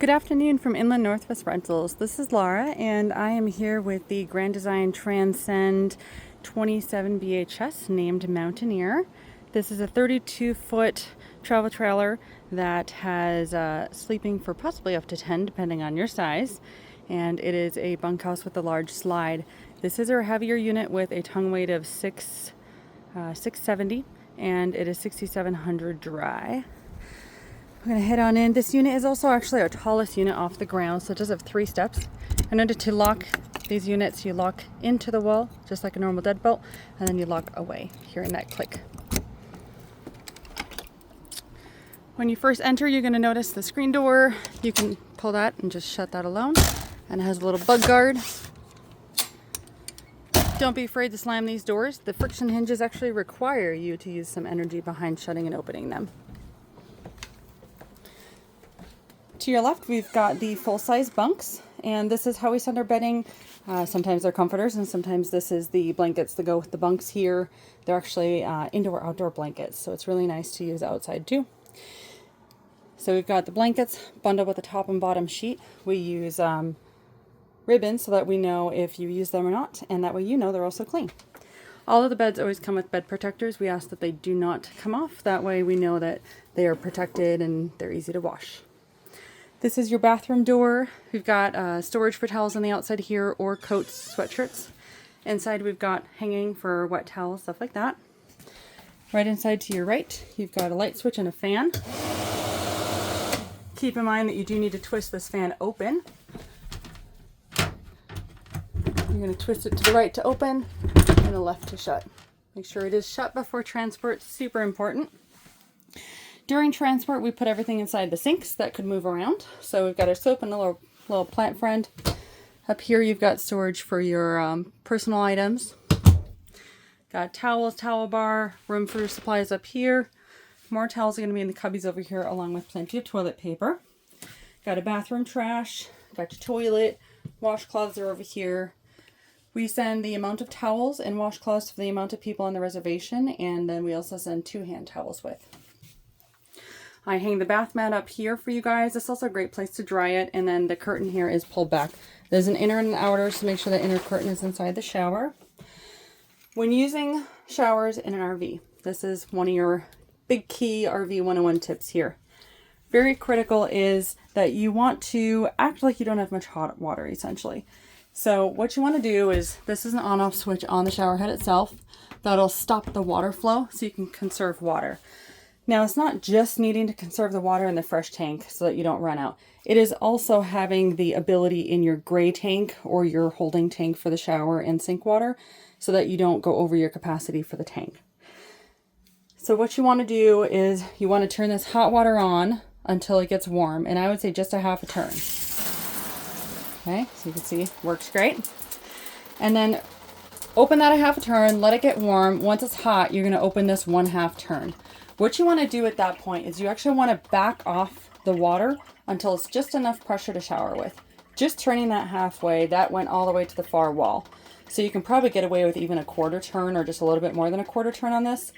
Good afternoon from Inland Northwest Rentals. This is Laura, and I am here with the Grand Design Transcend 27 BHS named Mountaineer. This is a 32-foot travel trailer that has sleeping for possibly up to 10, depending on your size, and it is a bunkhouse with a large slide. This is our heavier unit with a tongue weight of 670, and it is 6,700 dry. I'm going to head on in. This unit is also actually our tallest unit off the ground, so it does have 3 steps. In order to lock these units, you lock into the wall, just like a normal deadbolt, and then you lock away, hearing that click. When you first enter, you're going to notice the screen door. You can pull that and just shut that alone, and it has a little bug guard. Don't be afraid to slam these doors. The friction hinges actually require you to use some energy behind shutting and opening them. To your left, we've got the full-size bunks, and this is how we send our bedding. Sometimes they're comforters, and sometimes this is the blankets that go with the bunks here. They're actually indoor-outdoor blankets, so it's really nice to use outside too. So we've got the blankets bundled with the top and bottom sheet. We use ribbons so that we know if you use them or not, and that way you know they're also clean. All of the beds always come with bed protectors. We ask that they do not come off. That way we know that they are protected and they're easy to wash. This is your bathroom door. We've got storage for towels on the outside here, or coats, sweatshirts. Inside we've got hanging for wet towels, stuff like that. Right inside to your right, you've got a light switch and a fan. Keep in mind that you do need to twist this fan open. You're going to twist it to the right to open and the left to shut. Make sure it is shut before transport, super important. During transport, we put everything inside the sinks that could move around. So we've got our soap and a little plant friend. Up here, you've got storage for your personal items. Got towels, towel bar, room for your supplies up here. More towels are going to be in the cubbies over here, along with plenty of toilet paper. Got a bathroom trash. Got your toilet. Washcloths are over here. We send the amount of towels and washcloths for the amount of people on the reservation, and then we also send 2 hand towels with. I hang the bath mat up here for you guys. It's also a great place to dry it. And then the curtain here is pulled back. There's an inner and an outer, so make sure the inner curtain is inside the shower. When using showers in an RV, this is one of your big key RV 101 tips here. Very critical is that you want to act like you don't have much hot water, essentially. So what you want to do is, this is an on-off switch on the shower head itself. That'll stop the water flow so you can conserve water. Now, it's not just needing to conserve the water in the fresh tank so that you don't run out. It is also having the ability in your gray tank or your holding tank for the shower and sink water so that you don't go over your capacity for the tank. So what you want to do is you want to turn this hot water on until it gets warm, and I would say just a half a turn. Okay, so you can see it works great. And then open that a half a turn, let it get warm. Once it's hot, you're going to open this 1/2 turn. What you want to do at that point is you actually want to back off the water until it's just enough pressure to shower with. Just turning that halfway, that went all the way to the far wall. So you can probably get away with even a 1/4 turn or just a little bit more than a 1/4 turn on this.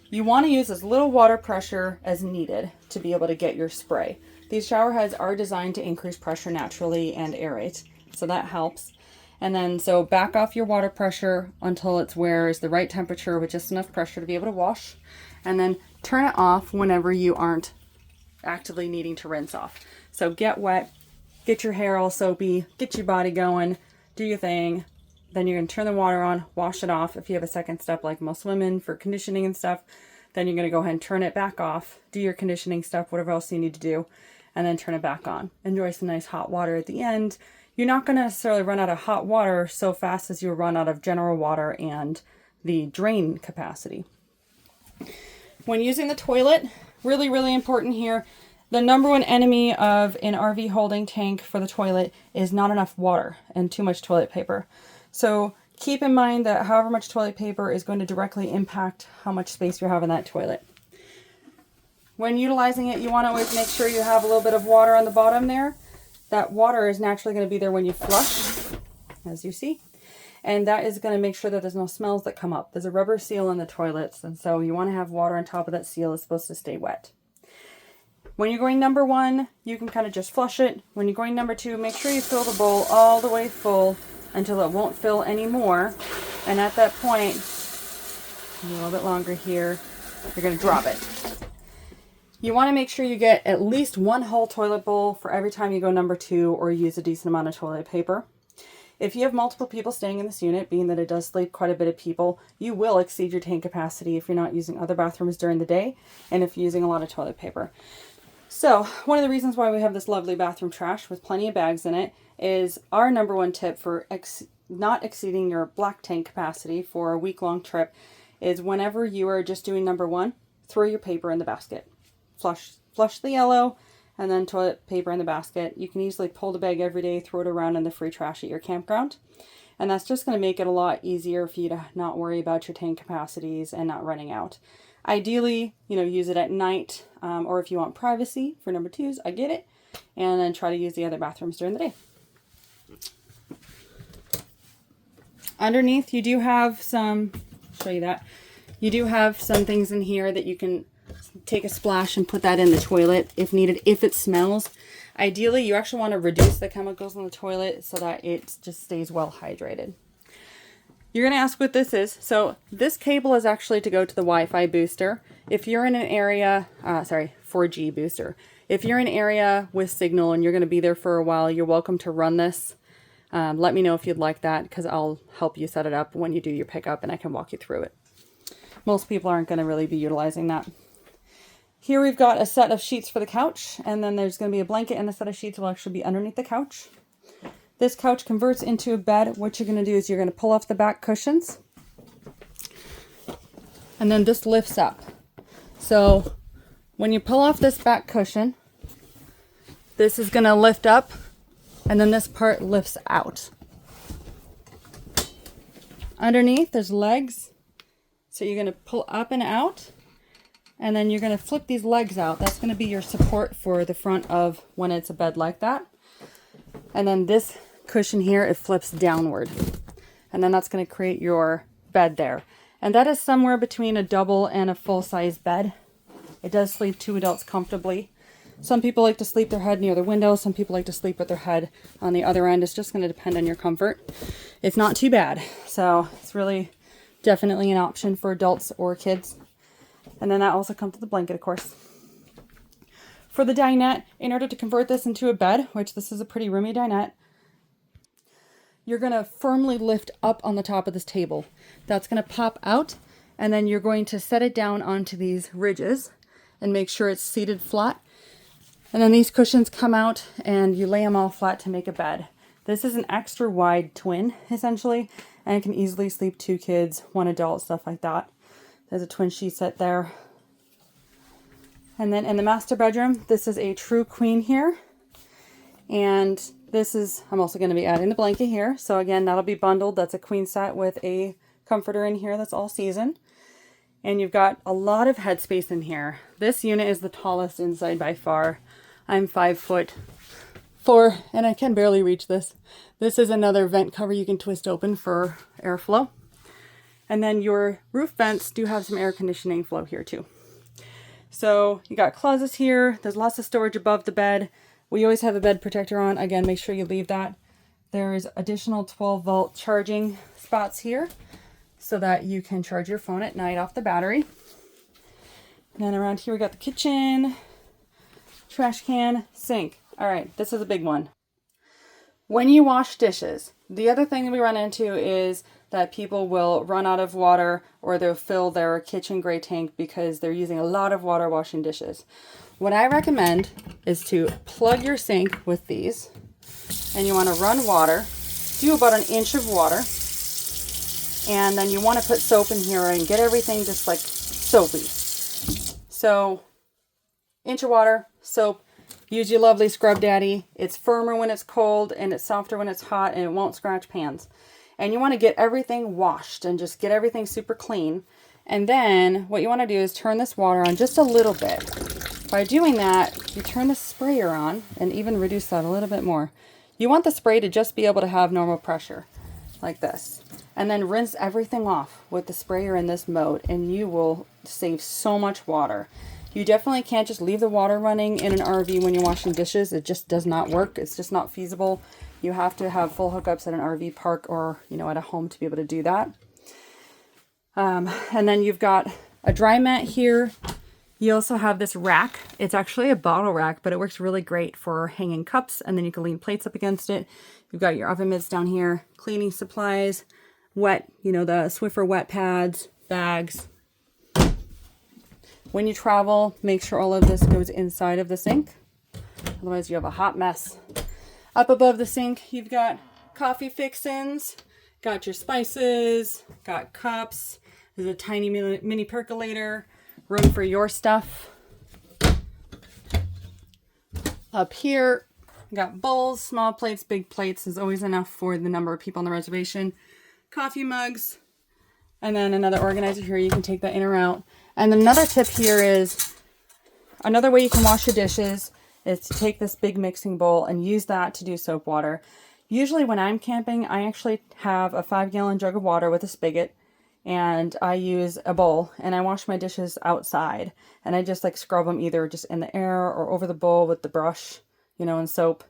You want to use as little water pressure as needed to be able to get your spray. These shower heads are designed to increase pressure naturally and aerate, so that helps. And then so back off your water pressure until it's where is the right temperature with just enough pressure to be able to wash. And then turn it off whenever you aren't actively needing to rinse off. So get wet, get your hair all soapy, get your body going, do your thing. Then you're going to turn the water on, wash it off. If you have a second step like most women for conditioning and stuff, then you're going to go ahead and turn it back off, do your conditioning stuff, whatever else you need to do, and then turn it back on. Enjoy some nice hot water at the end. You're not going to necessarily run out of hot water so fast as you run out of general water and the drain capacity. When using the toilet, really, really important here, the number one enemy of an RV holding tank for the toilet is not enough water and too much toilet paper. So keep in mind that however much toilet paper is going to directly impact how much space you have in that toilet. When utilizing it, you want to always make sure you have a little bit of water on the bottom there. That water is naturally going to be there when you flush, as you see. And that is going to make sure that there's no smells that come up. There's a rubber seal in the toilets, and so you want to have water on top of that seal. It's supposed to stay wet. When you're going number 1, you can kind of just flush it. When you're going number 2, make sure you fill the bowl all the way full until it won't fill anymore. And at that point, a little bit longer here, you're going to drop it. You want to make sure you get at least 1 whole toilet bowl for every time you go number 2 or use a decent amount of toilet paper. If you have multiple people staying in this unit, being that it does sleep quite a bit of people, you will exceed your tank capacity if you're not using other bathrooms during the day and if you're using a lot of toilet paper. So one of the reasons why we have this lovely bathroom trash with plenty of bags in it is our number 1 tip for not exceeding your black tank capacity for a week-long trip is whenever you are just doing number 1, throw your paper in the basket. Flush the yellow, and then toilet paper in the basket. You can easily pull the bag every day, throw it around in the free trash at your campground. And that's just going to make it a lot easier for you to not worry about your tank capacities and not running out. Ideally, use it at night, or if you want privacy for number 2s, I get it. And then try to use the other bathrooms during the day. Underneath, you do have some, show you that. You do have some things in here that you can take a splash and put that in the toilet if needed, if it smells. Ideally, you actually want to reduce the chemicals in the toilet so that it just stays well hydrated. You're going to ask what this is. So this cable is actually to go to the Wi-Fi booster. If you're in an area, 4G booster. If you're in an area with signal and you're going to be there for a while, you're welcome to run this. Let me know if you'd like that because I'll help you set it up when you do your pickup and I can walk you through it. Most people aren't going to really be utilizing that. Here we've got a set of sheets for the couch, and then there's going to be a blanket, and the set of sheets will actually be underneath the couch. This couch converts into a bed. What you're going to do is you're going to pull off the back cushions, and then this lifts up. So when you pull off this back cushion, this is going to lift up, and then this part lifts out. Underneath, there's legs, so you're going to pull up and out. And then you're going to flip these legs out. That's going to be your support for the front of when it's a bed like that. And then this cushion here, it flips downward. And then that's going to create your bed there. And that is somewhere between a double and a full-size bed. It does sleep 2 adults comfortably. Some people like to sleep their head near the window. Some people like to sleep with their head on the other end. It's just going to depend on your comfort. It's not too bad. So it's really definitely an option for adults or kids. And then that also comes with the blanket, of course. For the dinette, in order to convert this into a bed, which this is a pretty roomy dinette, you're going to firmly lift up on the top of this table. That's going to pop out, and then you're going to set it down onto these ridges and make sure it's seated flat. And then these cushions come out, and you lay them all flat to make a bed. This is an extra wide twin, essentially, and it can easily sleep 2 kids, 1 adult, stuff like that. There's a twin sheet set there. And then in the master bedroom, this is a true queen here. And this is, I'm also going to be adding the blanket here. So again, that'll be bundled. That's a queen set with a comforter in here that's all season. And you've got a lot of headspace in here. This unit is the tallest inside by far. I'm 5'4", and I can barely reach this. This is another vent cover you can twist open for airflow. And then your roof vents do have some air conditioning flow here too. So you got closets here. There's lots of storage above the bed. We always have a bed protector on. Again, make sure you leave that. There's additional 12-volt charging spots here so that you can charge your phone at night off the battery. And then around here we got the kitchen, trash can, sink. All right, this is a big one. When you wash dishes, the other thing that we run into is that people will run out of water or they'll fill their kitchen gray tank because they're using a lot of water washing dishes. What I recommend is to plug your sink with these, and you want to run water, do about 1 inch of water, and then you want to put soap in here and get everything just like soapy. So 1 inch of water, soap, use your lovely Scrub Daddy. It's firmer when it's cold and it's softer when it's hot, and it won't scratch pans. And you want to get everything washed and just get everything super clean. And then what you want to do is turn this water on just a little bit. By doing that, you turn the sprayer on and even reduce that a little bit more. You want the spray to just be able to have normal pressure like this. And then rinse everything off with the sprayer in this mode, and you will save so much water. You definitely can't just leave the water running in an RV when you're washing dishes. It just does not work. It's just not feasible. You have to have full hookups at an RV park or, you know, at a home to be able to do that. And then you've got a dry mat here. You also have this rack. It's actually a bottle rack, but it works really great for hanging cups, and then you can lean plates up against it. You've got your oven mitts down here, cleaning supplies, wet, you know, the Swiffer wet pads, bags. When you travel, make sure all of this goes inside of the sink. Otherwise, you have a hot mess. Up above the sink, you've got coffee fixins, got your spices, got cups. There's a tiny mini percolator, room for your stuff. Up here, got bowls, small plates, big plates. There's always enough for the number of people on the reservation. Coffee mugs, and then another organizer here. You can take that in or out. And another tip here is, another way you can wash your dishes is to take this big mixing bowl and use that to do soap water. Usually when I'm camping, I actually have a 5-gallon jug of water with a spigot, and I use a bowl, and I wash my dishes outside, and I just like scrub them either just in the air or over the bowl with the brush, you know, and soap.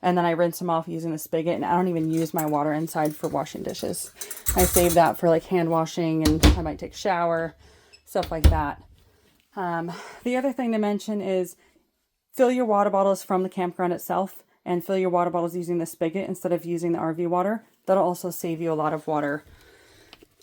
And then I rinse them off using the spigot, and I don't even use my water inside for washing dishes. I save that for like hand washing, and I might take a shower, stuff like that. The other thing to mention is fill your water bottles from the campground itself, and fill your water bottles using the spigot instead of using the RV water. That'll also save you a lot of water.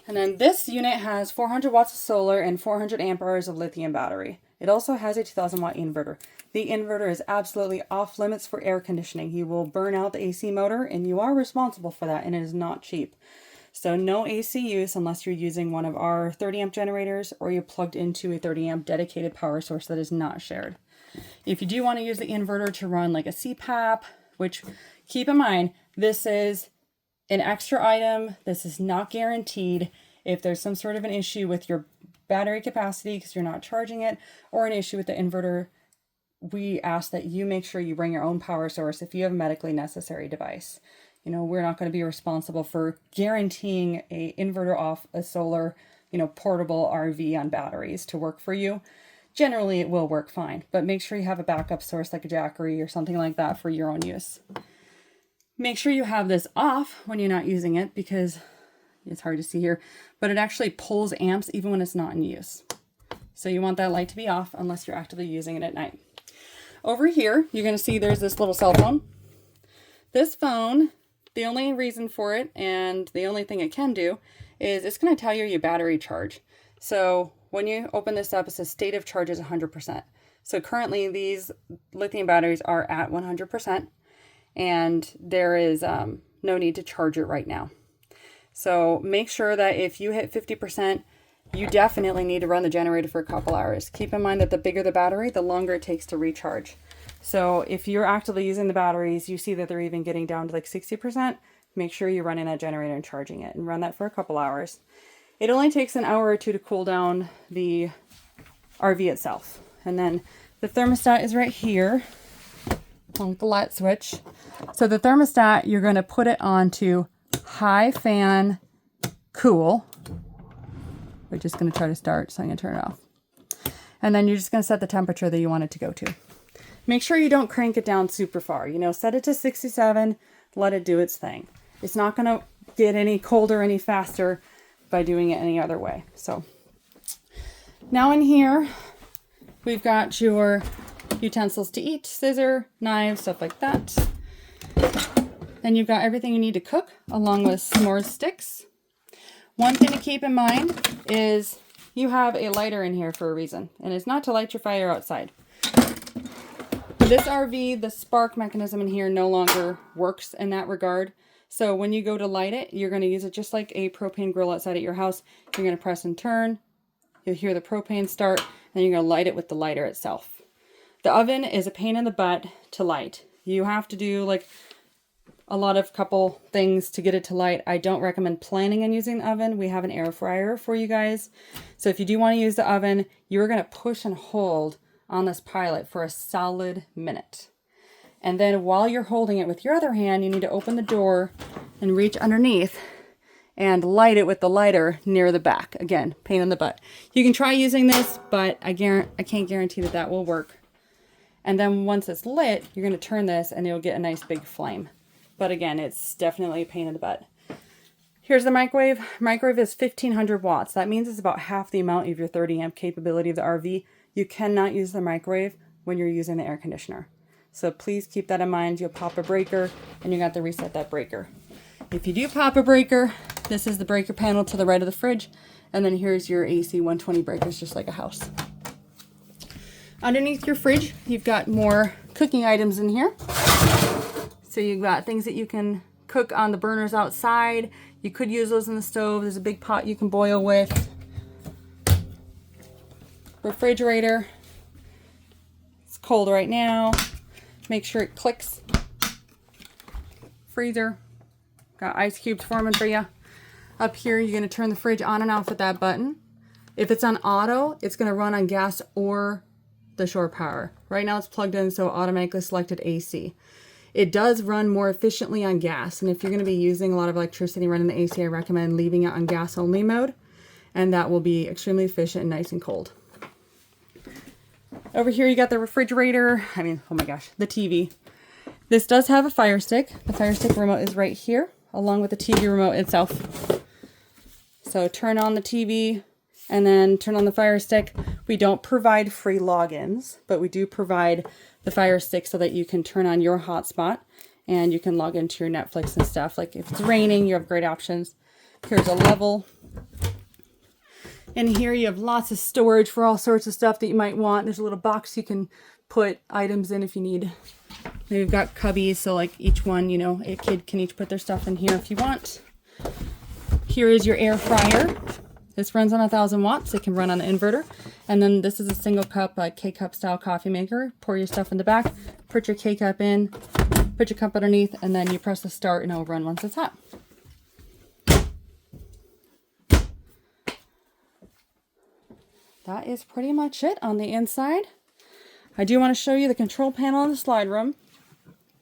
And then this unit has 400 watts of solar and 400 amp hours of lithium battery. It also has a 2000 watt inverter. The inverter is absolutely off limits for air conditioning. You will burn out the AC motor, and you are responsible for that, and it is not cheap. So no AC use unless you're using one of our 30 amp generators or you're plugged into a 30 amp dedicated power source that is not shared. If you do want to use the inverter to run like a CPAP, which keep in mind, this is an extra item. This is not guaranteed. If there's some sort of an issue with your battery capacity because you're not charging it, or an issue with the inverter, we ask that you make sure you bring your own power source if you have a medically necessary device. You know, we're not going to be responsible for guaranteeing a inverter off a solar, you know, portable RV on batteries to work for you. Generally, it will work fine, but make sure you have a backup source like a Jackery or something like that for your own use. Make sure you have this off when you're not using it, because it's hard to see here, but it actually pulls amps even when it's not in use. So you want that light to be off unless you're actively using it at night. Over here, you're going to see there's this little cell phone. This phone, the only reason for it and the only thing it can do is it's going to tell you your battery charge. So when you open this up, it says state of charge is 100%. So currently these lithium batteries are at 100%, and there is no need to charge it right now. So make sure that if you hit 50%, you definitely need to run the generator for a couple hours. Keep in mind that the bigger the battery, the longer it takes to recharge. So if you're actively using the batteries, you see that they're even getting down to like 60%, make sure you're running that generator and charging it, and run that for a couple hours. It only takes an hour or two to cool down the RV itself. And then the thermostat is right here along with the light switch. So the thermostat, you're going to put it onto high fan cool. We're just going to try to start, so I'm going to turn it off. And then you're just going to set the temperature that you want it to go to. Make sure you don't crank it down super far. You know, set it to 67, let it do its thing. It's not going to get any colder any faster by doing it any other way. So now in here, we've got your utensils to eat, scissor, knives, stuff like that. Then you've got everything you need to cook, along with s'mores sticks. One thing to keep in mind is you have a lighter in here for a reason, and it's not to light your fire outside. This RV, the spark mechanism in here no longer works in that regard. So when you go to light it, you're going to use it just like a propane grill outside at your house. You're going to press and turn. You'll hear the propane start, and you're going to light it with the lighter itself. The oven is a pain in the butt to light. You have to do like a lot of couple things to get it to light. I don't recommend planning on using the oven. We have an air fryer for you guys. So if you do want to use the oven, you're going to push and hold on this pilot for a solid minute. And then while you're holding it with your other hand, you need to open the door and reach underneath and light it with the lighter near the back. Again, pain in the butt. You can try using this, but I can't guarantee that that will work. And then once it's lit, you're going to turn this and you'll get a nice big flame. But again, it's definitely a pain in the butt. Here's the microwave. Microwave is 1500 watts. That means it's about half the amount of your 30 amp capability of the RV. You cannot use the microwave when you're using the air conditioner. So please keep that in mind. You'll pop a breaker and you got to reset that breaker. If you do pop a breaker, this is the breaker panel to the right of the fridge. And then here's your AC 120 breakers, just like a house. Underneath your fridge, you've got more cooking items in here. So you've got things that you can cook on the burners outside. You could use those in the stove. There's a big pot you can boil with. Refrigerator. It's cold right now. Make sure it clicks. Freezer. Got ice cubes forming for you. Up here, you're going to turn the fridge on and off with that button. If it's on auto, it's going to run on gas or the shore power. Right now it's plugged in, so automatically selected AC. It does run more efficiently on gas, and if you're going to be using a lot of electricity running the AC, I recommend leaving it on gas only mode, and that will be extremely efficient and nice and cold. Over here you got the refrigerator, oh my gosh, the TV. This does have a Fire Stick. The Fire Stick remote is right here, along with the TV remote itself. So turn on the TV and then turn on the Fire Stick. We don't provide free logins, but we do provide the Fire Stick so that you can turn on your hotspot and you can log into your Netflix and stuff. Like if it's raining, you have great options. Here's a level. In here you have lots of storage for all sorts of stuff that you might want. There's a little box you can put items in if you need. We've got cubbies, so like each one, a kid can each put their stuff in here if you want. Here is your air fryer. This runs on 1000 watts. It can run on the inverter. And then this is a single cup, K-cup style coffee maker. Pour your stuff in the back, put your K-cup in, put your cup underneath, and then you press the start and it'll run once it's hot. That is pretty much it on the inside. I do want to show you the control panel in the slide room.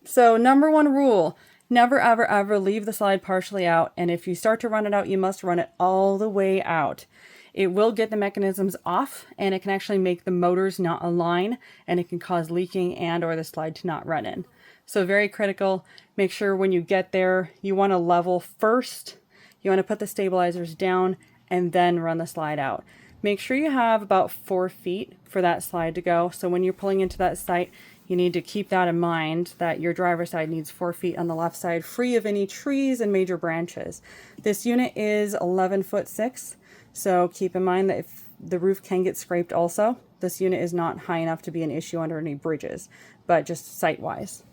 So number one rule, never ever ever leave the slide partially out, and if you start to run it out, you must run it all the way out. It will get the mechanisms off, and it can actually make the motors not align, and it can cause leaking and or the slide to not run in. So very critical. Make sure when you get there, you want to level first. You want to put the stabilizers down and then run the slide out. Make sure you have about 4 feet for that slide to go. So when you're pulling into that site, you need to keep that in mind, that your driver's side needs 4 feet on the left side, free of any trees and major branches. This unit is 11'6", so keep in mind that if the roof can get scraped also, this unit is not high enough to be an issue under any bridges, but just site-wise.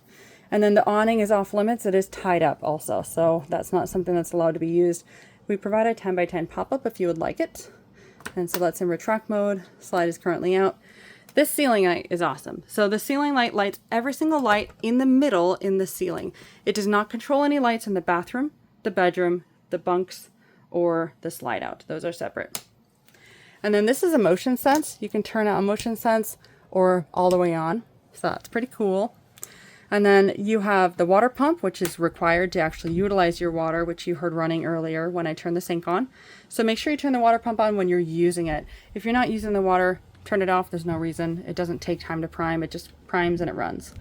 And then the awning is off limits. It is tied up also, so that's not something that's allowed to be used. We provide a 10x10 pop-up if you would like it. And so that's in retract mode. Slide is currently out. This ceiling light is awesome. So the ceiling light lights every single light in the middle in the ceiling. It does not control any lights in the bathroom, the bedroom, the bunks, or the slide out. Those are separate. And then this is a motion sense. You can turn out a motion sense or all the way on. So that's pretty cool. And then you have the water pump, which is required to actually utilize your water, which you heard running earlier when I turned the sink on. So make sure you turn the water pump on when you're using it. If you're not using the water, turn it off. There's no reason. It doesn't take time to prime. It just primes and it runs.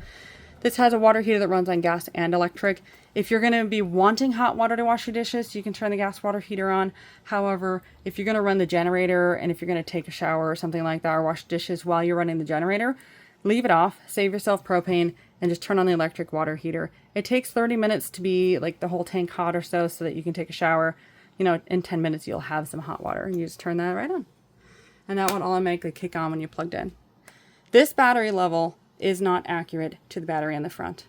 This has a water heater that runs on gas and electric. If you're going to be wanting hot water to wash your dishes, you can turn the gas water heater on. However, if you're going to run the generator and if you're going to take a shower or something like that or wash dishes while you're running the generator, leave it off, save yourself propane, and just turn on the electric water heater. It takes 30 minutes to be like the whole tank hot or so that you can take a shower. In 10 minutes you'll have some hot water and you just turn that right on. And that will automatically kick on when you plugged in. This battery level is not accurate to the battery on the front.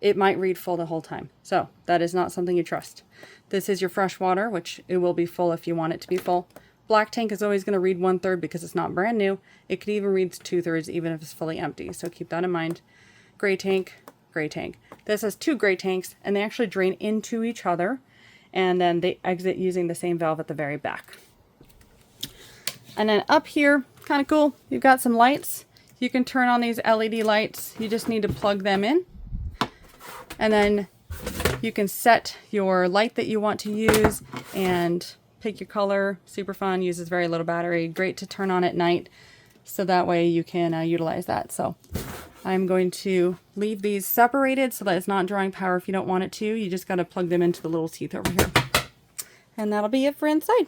It might read full the whole time. So that is not something you trust. This is your fresh water, which it will be full if you want it to be full. Black tank is always going to read 1/3 because it's not brand new. It could even read 2/3 even if it's fully empty. So keep that in mind. Gray tank, gray tank. This has 2 gray tanks and they actually drain into each other. And then they exit using the same valve at the very back. And then up here, kind of cool, you've got some lights. You can turn on these LED lights. You just need to plug them in. And then You can set your light that you want to use and pick your color. Super fun, uses very little battery, great to turn on at night, so that way you can utilize that. So I'm going to leave these separated so that it's not drawing power if you don't want it to. You just got to plug them into the little teeth over here. And that'll be it for inside.